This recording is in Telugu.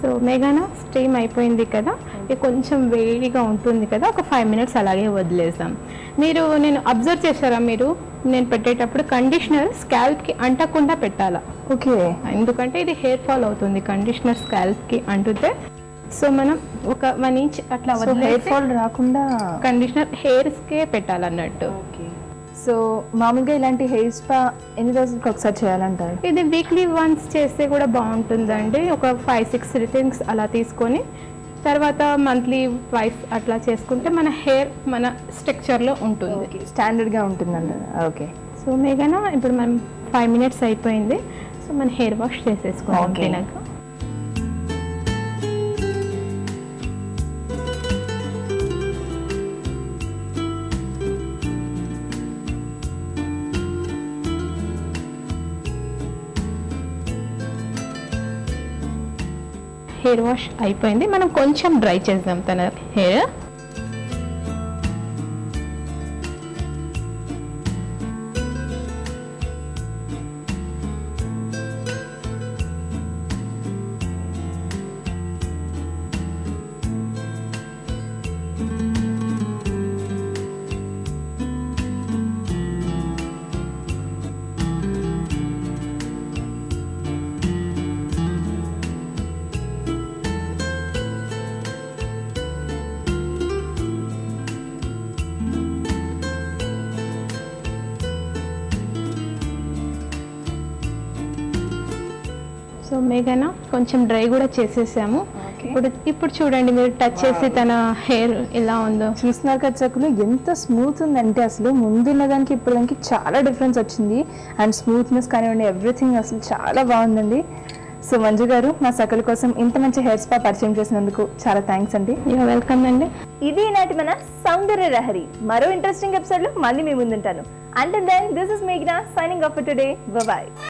సో మేఘన స్టీమ్ అయిపోయింది కదా, ఇది కొంచెం వేడిగా ఉంటుంది కదా, ఒక 5 మినిట్స్ అలాగే వదిలేసాం. నేను అబ్జర్వ్ చేశారా, నేను పెట్టేటప్పుడు కండిషనర్ స్కాల్ప్కి అంటకుండా పెట్టాలా. ఓకే, ఎందుకంటే ఇది హెయిర్ ఫాల్ అవుతుంది కండిషనర్ స్కాల్ప్కి అంటుతే. సో మనం ఒక 1 ఇంచ్ అట్లా హెయిర్ ఫాల్ రాకుండా కండిషనర్ హెయిర్స్కే పెట్టాలన్నట్టు. సో మామూలుగా ఇలాంటి హెయిర్ స్పా ఎన్ని రోజులకి ఒకసారి చేయాలంటారు? ఇది వీక్లీ వన్స్ చేస్తే కూడా బాగుంటుందండి. ఒక 5-6 రిటింగ్స్ అలా తీసుకొని తర్వాత మంత్లీ వైస్ అట్లా చేసుకుంటే మన హెయిర్ మన స్ట్రక్చర్లో ఉంటుంది, స్టాండర్డ్గా ఉంటుందంటారు. ఓకే. సో మేఘన ఇప్పుడు మనం 5 మినిట్స్ అయిపోయింది. సో మన హెయిర్ వాష్ చేసేసుకున్నాం తినాక. హెయిర్ వాష్ అయిపోయింది. మనం కొంచెం డ్రై చేద్దాం తన హెయిర్. సో మేఘన కొంచెం డ్రై కూడా చేసేసాము. ఇప్పుడు చూడండి, మీరు టచ్ చేసి తన హెయిర్ ఎలా ఉందో చూస్తున్నారు కదా చక్కులు, ఎంత స్మూత్ ఉందంటే అసలు ముందున్న దానికి ఇప్పుడు దానికి చాలా డిఫరెన్స్ వచ్చింది. అండ్ స్మూత్నెస్ కానివ్వండి, ఎవ్రీథింగ్ అసలు చాలా బాగుందండి. సో మంజు గారు, మా సకల కోసం ఇంత మంచి హెయిర్ స్పా పరిచయం చేసినందుకు చాలా థ్యాంక్స్ అండి. వెల్కమ్ అండి. ఇది ఈనాటి మన సౌందర్య లహరి. మరో ఇంట్రెస్టింగ్ ఎపిసోడ్లో మళ్ళీ మీ ముందుంటాను. Until then, this is Meghna signing off for today. Bye-bye.